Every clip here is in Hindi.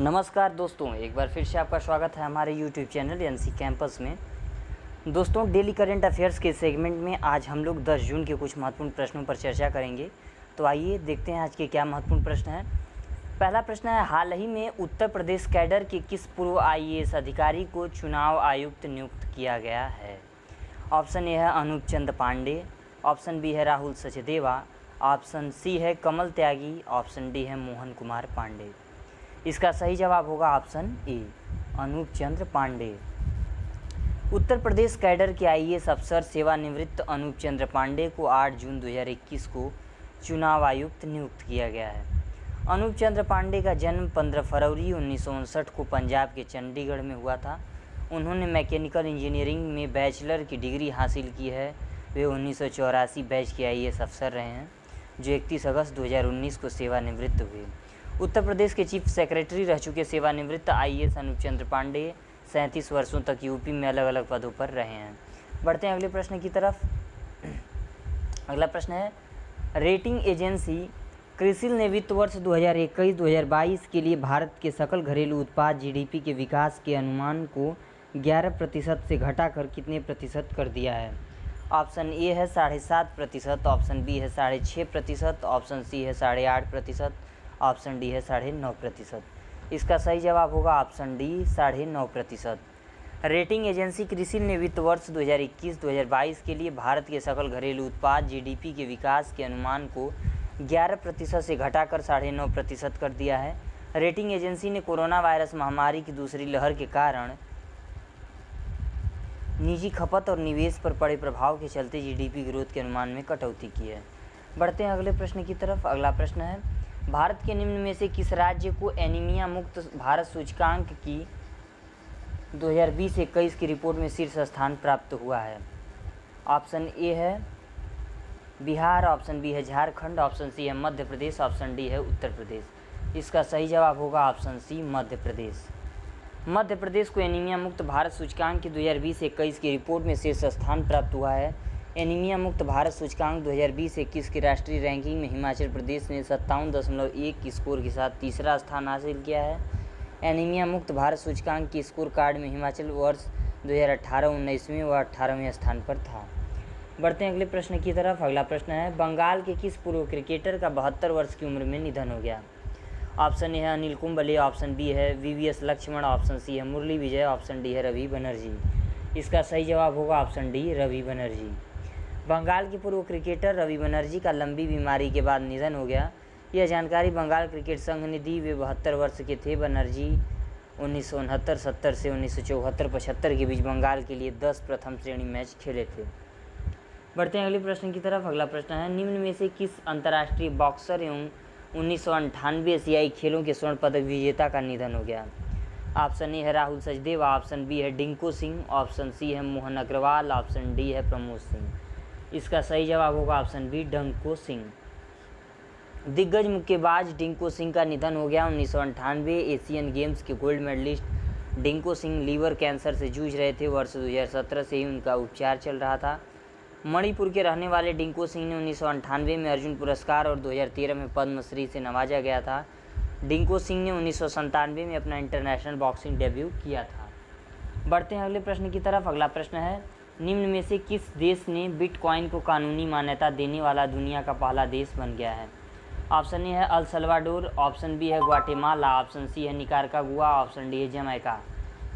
नमस्कार दोस्तों, एक बार फिर से आपका स्वागत है हमारे YouTube चैनल एनसी कैंपस में। दोस्तों, डेली करंट अफेयर्स के सेगमेंट में आज हम लोग 10 जून के कुछ महत्वपूर्ण प्रश्नों पर चर्चा करेंगे। तो आइए देखते हैं आज के क्या महत्वपूर्ण प्रश्न हैं। पहला प्रश्न है, हाल ही में उत्तर प्रदेश कैडर के किस पूर्व IAS अधिकारी को चुनाव आयुक्त नियुक्त किया गया है? ऑप्शन ए है अनूप चंद पांडे, ऑप्शन बी है राहुल सचदेवा, ऑप्शन सी है कमल त्यागी, ऑप्शन डी है मोहन कुमार पांडे। इसका सही जवाब होगा option A, Anoop Chandra Pandey. Uttar Pradesh cadre के IAS अफसर सेवानिवृत्त अनूप चंद्र पांडे को 8 जून 2021 को चुनाव आयुक्त नियुक्त किया गया है। अनूप चंद्र पांडे का जन्म 15 फरवरी 1959 को पंजाब के चंडीगढ़ में हुआ था। उन्होंने मैकेनिकल इंजीनियरिंग में बैचलर की डिग्री हासिल की है। वे 1984 बैच के IAS अफसर रहे हैं, जो 31 अगस्त 2019 को सेवानिवृत्त हुए। उत्तर प्रदेश के चीफ सेक्रेटरी रह चुके सेवानिवृत्त IAS अनूप चंद्र पांडे 37 वर्षों तक यूपी में अलग अलग पदों पर रहे हैं। बढ़ते हैं अगले प्रश्न की तरफ। अगला प्रश्न है, रेटिंग एजेंसी क्रिसिल ने वित्त वर्ष 2021-2022 के लिए भारत के सकल घरेलू उत्पाद GDP के विकास के अनुमान को 11% से घटाकर कितने प्रतिशत कर दिया है? ऑप्शन ए है 7.5%, ऑप्शन बी है 6.5%, ऑप्शन सी है 8.5%, ऑप्शन डी है 9.5%। इसका सही जवाब होगा option D, 9.5%। Rating agency CRISIL ने वित्त वर्ष 2021-2022 के लिए भारत के सकल घरेलू उत्पाद GDP के विकास के अनुमान को 11% से घटाकर 9.5% कर दिया है। रेटिंग एजेंसी ने कोरोना वायरस महामारी की दूसरी लहर के कारण निजी खपत और निवेश पर पड़े प्रभाव के चलते GDP ग्रोथ के अनुमान में कटौती की है। बढ़ते हैं अगले प्रश्न की तरफ। अगला प्रश्न है, भारत के निम्न में से किस राज्य को एनीमिया मुक्त भारत सूचकांक की 2020-21 की रिपोर्ट में शीर्ष स्थान प्राप्त हुआ है? ऑप्शन ए है बिहार, ऑप्शन बी है झारखंड, ऑप्शन सी है मध्य प्रदेश, ऑप्शन डी है उत्तर प्रदेश। इसका सही जवाब होगा ऑप्शन सी, मध्य प्रदेश। मध्य प्रदेश को एनीमिया मुक्त भारत सूचकांक की 2020-21 की रिपोर्ट में शीर्ष स्थान प्राप्त हुआ है। एनीमिया मुक्त भारत सूचकांक 2020-21 की राष्ट्रीय रैंकिंग में हिमाचल प्रदेश ने 57.1 की स्कोर के साथ तीसरा स्थान हासिल किया है। एनीमिया मुक्त भारत सूचकांक की स्कोर कार्ड में हिमाचल वर्ष 2018-19 व 18वें स्थान पर था। बढ़ते हैं अगले प्रश्न की तरफ। अगला प्रश्न है, बंगाल के किस पूर्व क्रिकेटर का 72 वर्ष की उम्र में निधन हो गया? ऑप्शन ए है अनिल कुंबले, ऑप्शन बी है VVS लक्ष्मण, ऑप्शन सी है मुरली विजय, ऑप्शन डी है रवि बनर्जी। इसका सही जवाब होगा ऑप्शन डी, रवि बनर्जी। बंगाल के पूर्व क्रिकेटर रवि बनर्जी का लंबी बीमारी के बाद निधन हो गया। यह जानकारी बंगाल क्रिकेट संघ ने दी। वे 72 वर्ष के थे। बनर्जी 1969-70 से 1974-75 के बीच बंगाल के लिए 10 प्रथम श्रेणी मैच खेले थे। बढ़ते हैं अगले प्रश्न की तरफ। अगला प्रश्न है, निम्न में से किस अंतर्राष्ट्रीय बॉक्सर एवं 1998 एशियाई खेलों के स्वर्ण पदक विजेता का निधन हो गया? ऑप्शन ए है राहुल सचदेवा, ऑप्शन बी है डिंको सिंह, ऑप्शन सी है मोहन अग्रवाल, ऑप्शन डी है प्रमोद सिंह। इसका सही जवाब होगा ऑप्शन बी, डिंको सिंह। दिग्गज मुक्केबाज डिंको सिंह का निधन हो गया। 1998 एशियन गेम्स के gold medallist Dingko Singh liver cancer से जूझ रहे थे। वर्ष 2017 से ही उनका उपचार चल रहा था। मणिपुर के रहने वाले डिंको सिंह ने 1998 में अर्जुन पुरस्कार और 2013 में पद्मश्री से नवाजा गया था। डिंको सिंह ने 1997 में अपना इंटरनेशनल बॉक्सिंग डेब्यू किया था। बढ़ते हैं अगले प्रश्न की तरफ। अगला प्रश्न है, निम्न में से किस देश ने बिटकॉइन को कानूनी मान्यता देने वाला दुनिया का पहला देश बन गया है? ऑप्शन ए है अल सल्वाडोर, ऑप्शन बी है ग्वाटेमाला, ऑप्शन सी है निकारागुआ, ऑप्शन डी है जमैका।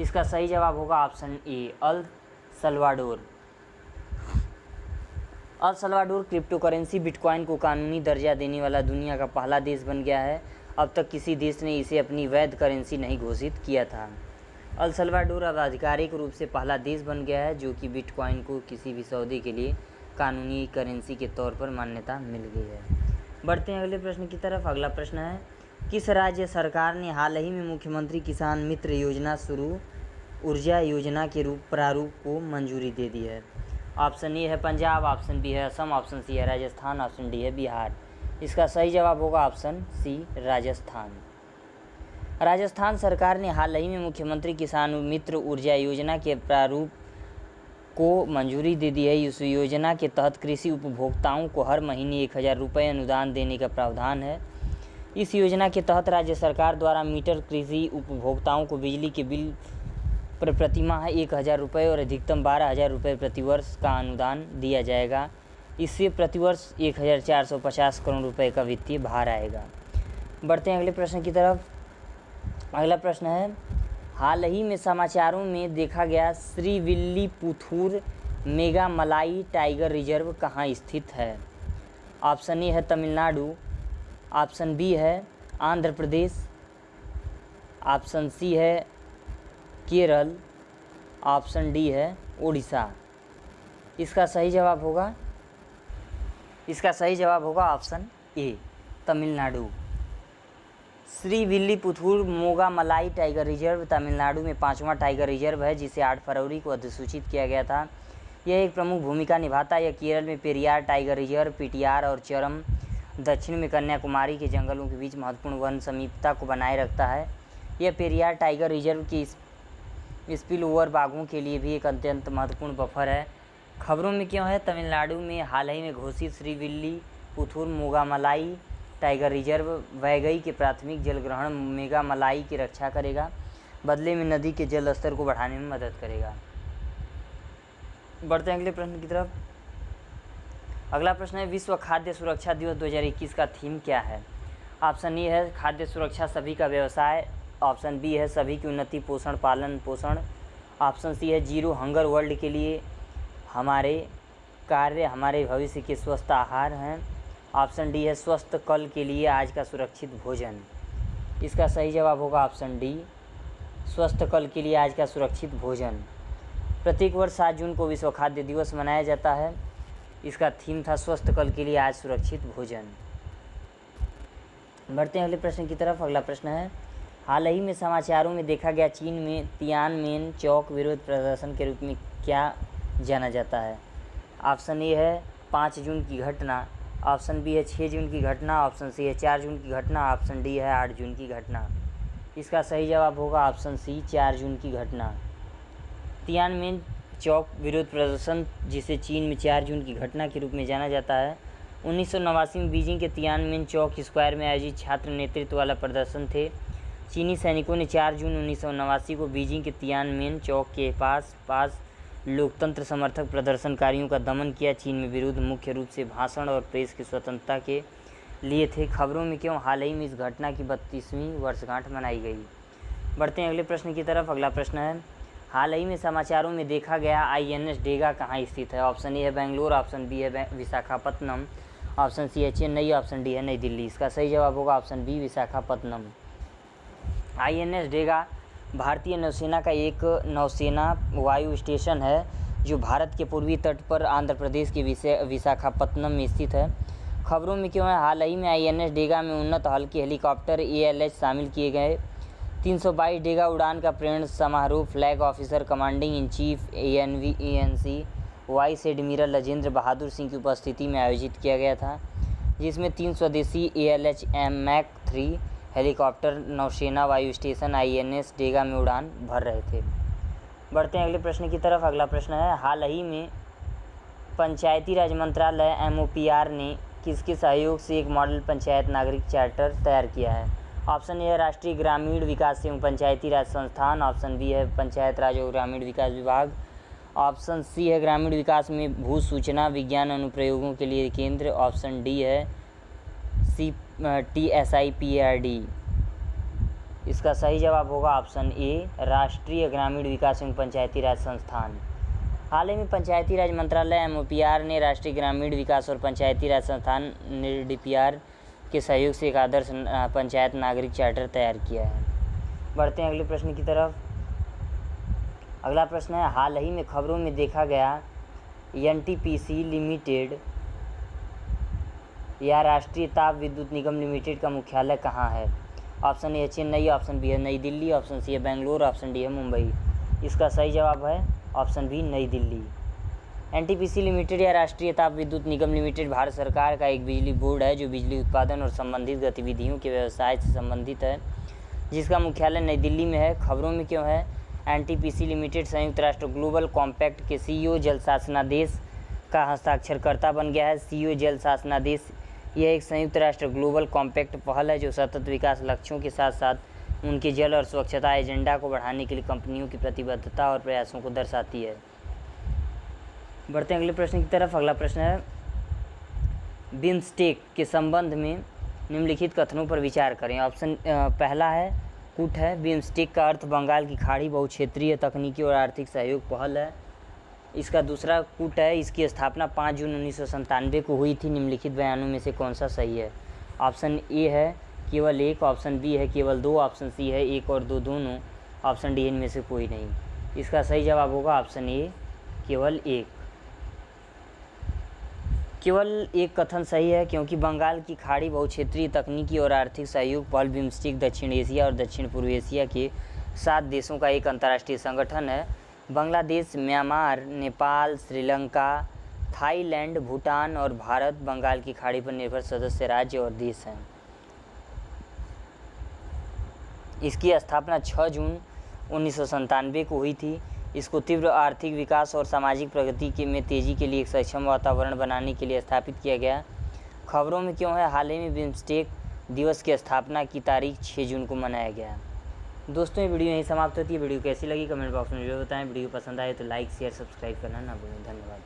इसका सही जवाब होगा ऑप्शन ए, El Salvador. El Salvador crypto currency bitcoin को कानूनी दर्जा देने वाला दुनिया का पहला देश बन गया है। अब तक किसी देश ने इसे अपनी वैध करेंसी नहीं घोषित किया था। अल सल्वाडोर अब आधिकारिक रूप से पहला देश बन गया है जो कि बिटकॉइन को किसी भी सौदे के लिए कानूनी करेंसी के तौर पर मान्यता मिल गई है। बढ़ते हैं अगले प्रश्न की तरफ। अगला प्रश्न है, किस राज्य सरकार ने हाल ही में मुख्यमंत्री किसान मित्र योजना शुरू ऊर्जा योजना के प्रारूप को मंजूरी दे दी है? ऑप्शन ए है पंजाब, ऑप्शन बी है असम, ऑप्शन सी है राजस्थान, ऑप्शन डी है बिहार। इसका सही जवाब होगा ऑप्शन सी, राजस्थान। राजस्थान सरकार ने हाल ही में मुख्यमंत्री किसान मित्र ऊर्जा योजना के प्रारूप को मंजूरी दे दी है। इस योजना के तहत कृषि उपभोक्ताओं को हर महीने 1000 रुपये अनुदान देने का प्रावधान है। इस योजना के तहत राज्य सरकार द्वारा मीटर कृषि उपभोक्ताओं को बिजली के बिल पर प्रतिमाह 1,000 रुपये और अधिकतम 12,000 रुपये प्रतिवर्ष का अनुदान दिया जाएगा। इससे प्रतिवर्ष 1,450 करोड़ रुपये का वित्तीय भार आएगा। बढ़ते हैं अगले प्रश्न की तरफ। अगला प्रश्न है, हाल ही में समाचारों में देखा गया श्रीविल्लीपुथूर मेगा मलाई टाइगर रिजर्व कहाँ स्थित है? ऑप्शन ए है तमिलनाडु, ऑप्शन बी है आंध्र प्रदेश, ऑप्शन सी है केरल, ऑप्शन डी है उड़ीसा। इसका सही जवाब होगा ऑप्शन ए तमिलनाडु। श्रीविल्लीपुथूर मोगा मलाई टाइगर रिजर्व तमिलनाडु में 5वां टाइगर रिजर्व है, जिसे 8 फरवरी को अधिसूचित किया गया था। यह एक प्रमुख भूमिका निभाता है। यह केरल में पेरियार टाइगर रिजर्व, पीटीआर और चरम, दक्षिण में कन्याकुमारी के जंगलों के बीच महत्वपूर्ण वन समीपता को बनाए रखता है। यह पेरियार टाइगर रिजर्व की स्पिल ओवर बाघों के लिए भी एक अत्यंत महत्वपूर्ण बफर है। खबरों में क्यों है, तमिलनाडु में हाल ही में घोषित श्रीविल्लीपुथूर मोगा मलाई टाइगर रिजर्व वैगई के प्राथमिक जलग्रहण मेगा मलाई की रक्षा करेगा, बदले में नदी के जल स्तर को बढ़ाने में मदद करेगा। बढ़ते हैं अगले प्रश्न की तरफ। अगला प्रश्न है, विश्व खाद्य सुरक्षा दिवस 2021 का थीम क्या है? ऑप्शन ए है खाद्य सुरक्षा सभी का व्यवसाय, ऑप्शन बी है सभी की उन्नति पोषण पालन पोषण, ऑप्शन सी है जीरो हंगर वर्ल्ड के लिए हमारे कार्य हमारे भविष्य के स्वस्थ आहार हैं, ऑप्शन डी है स्वस्थ कल के लिए आज का सुरक्षित भोजन। इसका सही जवाब होगा ऑप्शन डी, स्वस्थ कल के लिए आज का सुरक्षित भोजन। प्रत्येक वर्ष 7 जून को विश्व खाद्य दिवस मनाया जाता है। इसका थीम था स्वस्थ कल के लिए आज सुरक्षित भोजन। बढ़ते हैं अगले प्रश्न की तरफ। अगला प्रश्न है, हाल ही में समाचारों में देखा गया चीन में तियानमेन चौक विरोध प्रदर्शन के रूप में क्या जाना जाता है? ऑप्शन ए है 5 जून की घटना, ऑप्शन बी है 6 जून की घटना, ऑप्शन सी है 4 जून की घटना, ऑप्शन डी है 8 जून की घटना। इसका सही जवाब होगा ऑप्शन सी 4 जून की घटना। तियानमेन चौक विरोध प्रदर्शन, जिसे चीन में 4 जून की घटना के रूप में जाना जाता है, 1989 में बीजिंग के तियानमेन चौक स्क्वायर में आयोजित छात्र नेतृत्व वाला प्रदर्शन थे। चीनी सैनिकों ने 4 जून 1989 को बीजिंग के तियानमेन चौक के पास लोकतंत्र समर्थक प्रदर्शनकारियों का दमन किया। चीन में विरोध मुख्य रूप से भाषण और प्रेस की स्वतंत्रता के लिए थे। खबरों में क्यों हाल ही में इस घटना की 32वीं वर्षगांठ मनाई गई? बढ़ते हैं अगले प्रश्न की तरफ। अगला प्रश्न है, हाल ही में समाचारों में देखा गया INS डेगा कहाँ स्थित है? ऑप्शन ए है बेंगलोर, ऑप्शन बी है विशाखापत्तनम, ऑप्शन सी है चेन्नई, ऑप्शन डी है नई दिल्ली। इसका सही जवाब होगा ऑप्शन बी विशाखापत्तनम। INS डेगा भारतीय नौसेना का एक नौसेना वायु स्टेशन है, जो भारत के पूर्वी तट पर आंध्र प्रदेश के विशाखापत्तनम में स्थित है। खबरों में क्यों है, हाल ही में INS डेगा में उन्नत हल्के हेलीकॉप्टर ALH शामिल किए गए। 322 डेगा उड़ान का प्रेरण समारोह flag officer commanding in chief ANVENC vice admiral Rajendra Bahadur Singh की उपस्थिति में आयोजित किया गया था, जिसमें 3 स्वदेशी ALH MAC 3 हेलीकॉप्टर नौसेना वायु स्टेशन INS डेगा में उड़ान भर रहे थे। बढ़ते हैं अगले प्रश्न की तरफ। अगला प्रश्न है, हाल ही में पंचायती राज मंत्रालय MOPR ने किसके सहयोग से एक मॉडल पंचायत नागरिक चार्टर तैयार किया है? ऑप्शन ए है राष्ट्रीय ग्रामीण विकास एवं पंचायती राज संस्थान, ऑप्शन बी है पंचायत राज और ग्रामीण विकास विभाग, ऑप्शन सी है ग्रामीण विकास में भू सूचना विज्ञान अनुप्रयोगों के लिए केंद्र, ऑप्शन डी है TSIPARD। इसका सही जवाब होगा ऑप्शन ए राष्ट्रीय ग्रामीण विकास एवं पंचायती राज संस्थान। हाल ही में पंचायती राज मंत्रालय MOPR ने राष्ट्रीय ग्रामीण विकास और पंचायती राज संस्थान DPR के सहयोग से एक आदर्श पंचायत नागरिक चार्टर तैयार किया है। बढ़ते हैं अगले प्रश्न की तरफ। अगला प्रश्न है, हाल ही में खबरों में देखा गया NTPC लिमिटेड या राष्ट्रीय ताप विद्युत निगम लिमिटेड का मुख्यालय कहाँ है? ऑप्शन ए है चेन्नई, ऑप्शन बी है नई दिल्ली, ऑप्शन सी है बेंगलोर, ऑप्शन डी है मुंबई। इसका सही जवाब है ऑप्शन बी नई दिल्ली। NTPC लिमिटेड या राष्ट्रीय ताप विद्युत निगम लिमिटेड भारत सरकार का एक बिजली बोर्ड है, जो बिजली उत्पादन और संबंधित गतिविधियों के व्यवसाय से संबंधित है, जिसका मुख्यालय नई दिल्ली में है। खबरों में क्यों है, NTPC लिमिटेड संयुक्त राष्ट्र ग्लोबल कॉम्पैक्ट के CEO जल शासनादेश का हस्ताक्षरकर्ता बन गया है। CEO जल शासनादेश यह एक संयुक्त राष्ट्र ग्लोबल कॉम्पैक्ट पहल है जो सतत विकास लक्ष्यों के साथ साथ उनके जल और स्वच्छता एजेंडा को बढ़ाने के लिए कंपनियों की प्रतिबद्धता और प्रयासों को दर्शाती है। बढ़ते हैं अगले प्रश्न की तरफ। अगला प्रश्न है, बिम्स्टेक के संबंध में निम्नलिखित कथनों पर विचार करें। ऑप्शन पहला है कूट है। बिम्स्टेक का अर्थ बंगाल की खाड़ी बहुक्षेत्रीय तकनीकी और आर्थिक सहयोग पहल है। इसका दूसरा कूट है, इसकी स्थापना 5 जून 1997 को हुई थी। निम्नलिखित बयानों में से कौन सा सही है? ऑप्शन ए है केवल एक, ऑप्शन बी है केवल दो, ऑप्शन सी है एक और दो दोनों, ऑप्शन डी इनमें से कोई नहीं। इसका सही जवाब होगा ऑप्शन ए केवल एक। केवल एक कथन सही है क्योंकि बंगाल की खाड़ी बहुक्षेत्रीय तकनीकी और आर्थिक सहयोग पहल बिम्स्टेक दक्षिण एशिया और दक्षिण पूर्व एशिया के 7 देशों का एक अंतर्राष्ट्रीय संगठन है। बांग्लादेश, म्यांमार, नेपाल, श्रीलंका, थाईलैंड, भूटान और भारत बंगाल की खाड़ी पर निर्भर सदस्य राज्य और देश हैं। इसकी स्थापना 6 जून 1997 को हुई थी। इसको तीव्र आर्थिक विकास और सामाजिक प्रगति में तेज़ी के लिए एक सक्षम वातावरण बनाने के लिए स्थापित किया गया। खबरों में क्यों है, हाल ही में बिम्स्टेक दिवस की स्थापना की तारीख 6 जून को मनाया गया। दोस्तों, ये वीडियो यहीं समाप्त होती है। वीडियो कैसी लगी कमेंट बॉक्स में जरूर बताएं। वीडियो पसंद आए तो लाइक शेयर सब्सक्राइब करना ना भूलें। धन्यवाद।